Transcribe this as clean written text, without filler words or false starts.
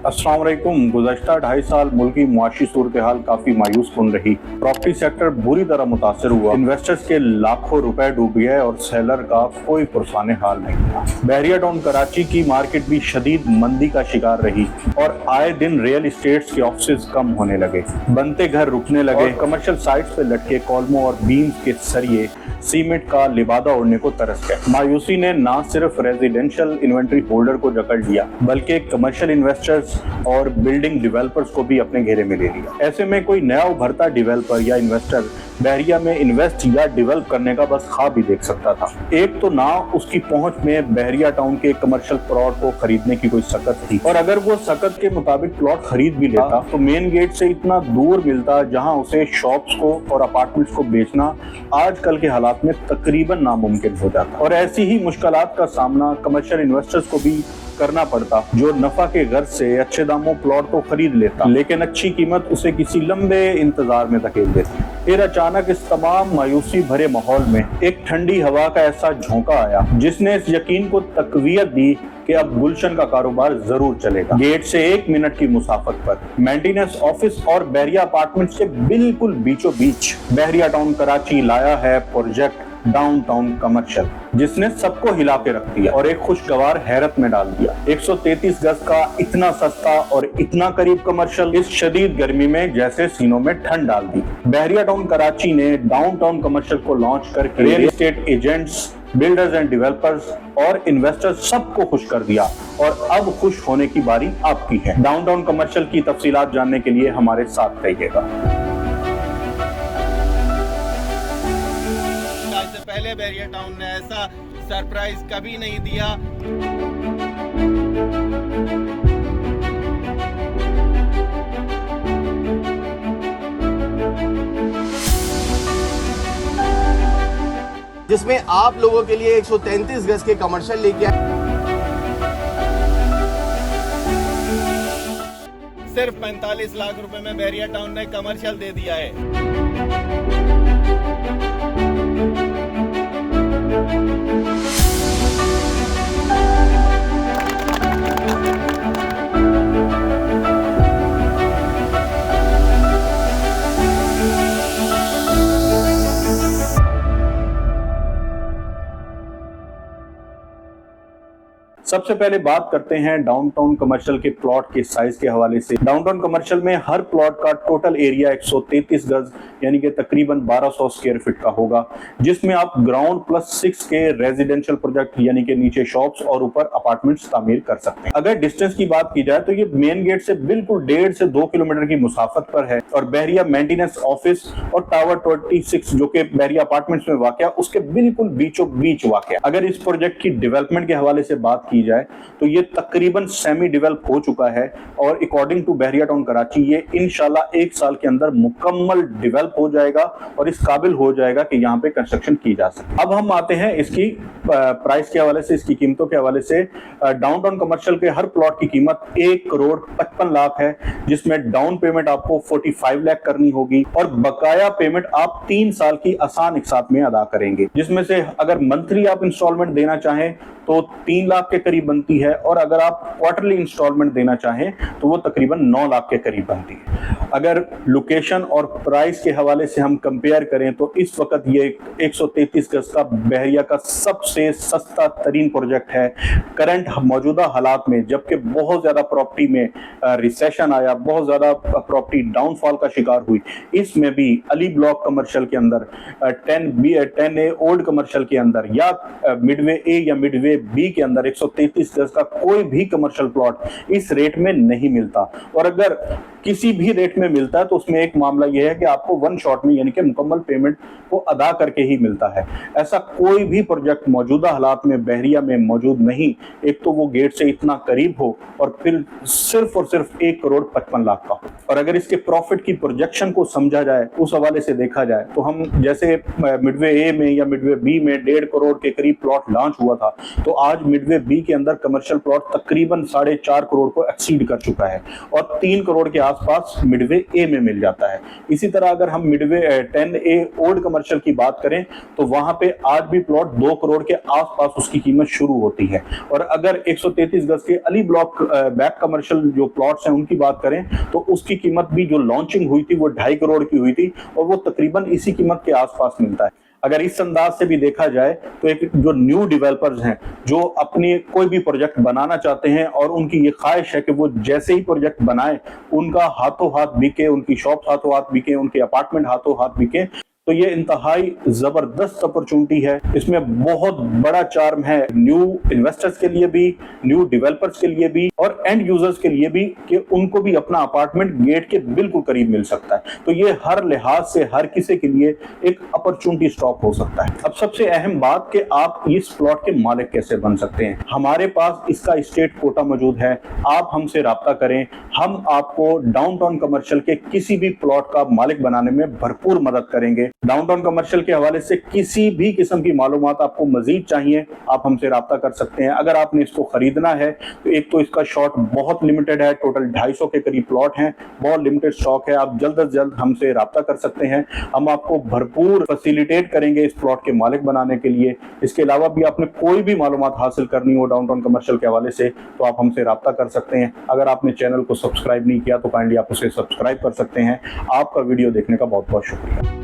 अस्सलाम वालेकुम। गुज़श्ता 2.5 साल मुल्की मुआशी सूरत हाल काफी मायूस कुन रही। प्रॉपर्टी सेक्टर बुरी तरह मुतासर हुआ। इन्वेस्टर्स के लाखों रुपए डूब गए और सेलर का कोई पुरसाने हाल नहीं था। बहरिया टाउन कराची की मार्केट भी शदीद मंदी का शिकार रही और आए दिन रियल इस्टेट्स के ऑफिस कम होने लगे, बनते घर रुकने लगे, कमर्शियल साइट्स पे लटके कॉलमों और बीम्स के सरिये सीमेंट का लिबादा उड़ने को तरस गए। मायूसी ने न सिर्फ रेजिडेंशियल इन्वेंट्री होल्डर को जकड़ लिया बल्कि कमर्शियल इन्वेस्टर्स और बिल्डिंग डेवलपर्स को भी अपने घेरे में ले लिया। ऐसे में कोई नया उभरता डेवलपर या इन्वेस्टर बहरिया में इन्वेस्ट या डेवलप करने का बस ख्वाब ही देख सकता था। एक तो ना उसकी पहुंच में बहरिया टाउन के कमर्शियल प्लॉट को खरीदने की कोई सकत थी, और अगर वो सकत के मुताबिक प्लॉट खरीद भी लेता तो मेन गेट से इतना दूर मिलता जहां उसे शॉप्स को और अपार्टमेंट्स को बेचना आजकल के हालात में तकरीबन नामुमकिन हो जाता। और ऐसी ही मुश्किलात का सामना कमर्शियल इन्वेस्टर्स को भी करना पड़ता, जो नफा के गर्ज से अच्छे दामों प्लॉट तो खरीद लेता लेकिन अच्छी कीमत उसे किसी लंबे इंतजार में धकेल देती। फिर अचानक इस तमाम मायूसी भरे माहौल में एक ठंडी हवा का ऐसा झोंका आया जिसने इस यकीन को तकवीयत दी कि अब गुलशन का कारोबार जरूर चलेगा। गेट से 1 मिनट की मुसाफत पर मेंटेनेंस ऑफिस और बहरिया अपार्टमेंट से बिल्कुल बीचों बीच बहरिया टाउन कराची लाया है प्रोजेक्ट डाउनटाउन कमर्शियल, जिसने सबको हिला के रख दिया और एक खुशगवार हैरत में डाल दिया। 133 गज का इतना सस्ता और इतना करीब कमर्शियल इस शदीद गर्मी में जैसे सीनों में ठंड डाल दी। बहरिया टाउन कराची ने डाउनटाउन कमर्शियल को लॉन्च करके real estate agents, builders and developers और इन्वेस्टर्स सबको खुश कर दिया और अब खुश होने की बारी आपकी है। डाउनटाउन कमर्शियल की तफसीलात जानने के लिए हमारे साथ रहिएगा। पहले बहरिया टाउन ने ऐसा सरप्राइज कभी नहीं दिया। जिसमें आप लोगों के लिए 133 गज के कमर्शियल लेके आए। सिर्फ 45 लाख रुपए में बहरिया टाउन ने कमर्शियल दे दिया है। सबसे पहले बात करते हैं डाउनटाउन कमर्शियल के प्लॉट के साइज के हवाले से। डाउनटाउन कमर्शियल में हर प्लॉट का टोटल एरिया 133 गज यानी कि तकरीबन 1200 स्क्वायर फीट का होगा, जिसमें आप ग्राउंड प्लस 6 के रेजिडेंशियल प्रोजेक्ट यानी कि नीचे शॉप्स और ऊपर अपार्टमेंट्स तामीर कर सकते हैं। अगर डिस्टेंस की बात की जाए तो ये मेन गेट से बिल्कुल 1.5 से 2 किलोमीटर की मुसाफत पर है और बहरिया मेंटेनेंस ऑफिस और टावर 26 जो कि बहरिया अपार्टमेंट्स में वाक़या उसके बिल्कुल बीचों बीच वाक़या। अगर इस प्रोजेक्ट की डेवलपमेंट के हवाले से बात की जाए तो ये तकरीबन सेमी डेवलप हो चुका है और according to Bahria Town Karachi ये इंशाल्लाह 1 साल के अंदर मुकम्मल डेवलप हो जाएगा और इस काबिल हो जाएगा कि यहाँ पे कंस्ट्रक्शन की जा सके। अब हम आते हैं इसकी प्राइस के हवाले से, इसकी कीमतों के हवाले से। डाउनटाउन कमर्शियल के हर प्लॉट की कीमत 1 करोड़ 55 लाख है, जिसमें डाउन पेमेंट आपको 45 लाख करनी होगी और बकाया पेमेंट आप 3 साल की आसान एक साथ में अदा करेंगे, जिसमें से अगर मंथली आप इंस्टॉलमेंट देना चाहें तो 3 लाख के करीब बनती है और अगर आप क्वार्टरली इंस्टॉलमेंट देना चाहें तो वो तकरीबन 9 लाख के करीब बनती है। अगर लोकेशन और प्राइस के हवाले से हम कंपेयर करें तो इस वक्त ये 133 गज का बहरिया का सबसे सस्ता तरीन प्रोजेक्ट है करंट मौजूदा हालात में, जबकि बहुत ज्यादा प्रॉपर्टी में रिसेशन आया, बहुत ज्यादा प्रॉपर्टी डाउनफॉल का शिकार हुई। इसमें भी अली ब्लॉक कमर्शियल के अंदर 10A ओल्ड कमर्शियल के अंदर या मिडवे ए या मिडवे बी के अंदर 133 गज का कोई भी कमर्शियल प्लॉट इस रेट में नहीं मिलता, और अगर किसी भी रेट में मिलता है तो उसमें एक मामला यह है कि आपको 1 शॉट में यानी कि मुकम्मल पेमेंट को अदा करके ही मिलता है। ऐसा कोई भी प्रोजेक्ट मौजूदा हालात में बहरिया में मौजूद नहीं। एक तो वो गेट से इतना करीब हो और फिर सिर्फ और सिर्फ 1 करोड़ 55 लाख का हो। और अगर इसके प्रॉफिट की प्रोजेक्शन को समझा जाए, उस हवाले से देखा जाए तो हम जैसे मिडवे ए में या मिडवे बी में 1.5 करोड़ के करीब प्लॉट लॉन्च हुआ था, तो आज मिडवे बी के अंदर कमर्शियल प्लॉट तकरीबन 4.5 करोड़ को एक्सीड कर चुका है और 3 करोड़ के आसपास मिडवे ए में मिल जाता है। इसी तरह अगर हम मिडवे 10A ओल्ड कमर्शियल की बात करें तो वहां पे आज भी प्लॉट 2 करोड़ के आसपास उसकी कीमत शुरू होती है। और अगर 133 गज के अली ब्लॉक बैक कमर्शियल जो प्लॉट्स हैं उनकी बात करें तो उसकी कीमत भी जो लॉन्चिंग हुई थी वो 2.5 करोड़ की हुई थी और वो तकरीबन इसी कीमत के आसपास मिलता है। अगर इस अंदाज से भी देखा जाए तो एक जो न्यू डेवलपर्स हैं जो अपनी कोई भी प्रोजेक्ट बनाना चाहते हैं और उनकी ये ख्वाहिश है कि वो जैसे ही प्रोजेक्ट बनाए उनका हाथों हाथ बिके, उनकी शॉप हाथों हाथ बिके, उनके अपार्टमेंट हाथों हाथ बिके, तो ये इंतहाई जबरदस्त अपॉर्चुनिटी है। इसमें बहुत बड़ा चार्म है न्यू इन्वेस्टर्स के लिए भी, न्यू डेवलपर्स के लिए भी और एंड यूजर्स के लिए भी कि उनको भी अपना अपार्टमेंट गेट के बिल्कुल करीब मिल सकता है। तो ये हर लिहाज से हर किसी के लिए एक अपॉर्चुनिटी स्टॉप हो सकता है। अब सबसे अहम बात कि आप इस प्लॉट के मालिक कैसे बन सकते हैं। हमारे पास इसका स्टेट कोटा मौजूद है, आप हमसे राब्ता करें, हम आपको डाउनटाउन कमर्शियल के किसी भी प्लॉट का मालिक बनाने में भरपूर मदद करेंगे। डाउनटाउन कमर्शियल के हवाले से किसी भी किस्म की मालूमात आपको मजीद चाहिए आप हमसे राब्ता कर सकते हैं। अगर आपने इसको खरीदना है तो एक तो इसका शॉट बहुत लिमिटेड है, टोटल 250 के करीब प्लॉट हैं, बहुत लिमिटेड स्टॉक है, आप जल्द से जल्द हमसे राब्ता कर सकते हैं। हम आपको भरपूर फैसिलिटेट करेंगे इस प्लॉट के मालिक बनाने के लिए। इसके अलावा भी आपने कोई भी मालूमात हासिल करनी हो डाउनटाउन कमर्शियल के हवाले से तो आप हमसे राब्ता कर सकते हैं। अगर आपने चैनल को सब्सक्राइब नहीं किया तो काइंडली आप उसे सब्सक्राइब कर सकते हैं। आपका वीडियो देखने का बहुत बहुत शुक्रिया।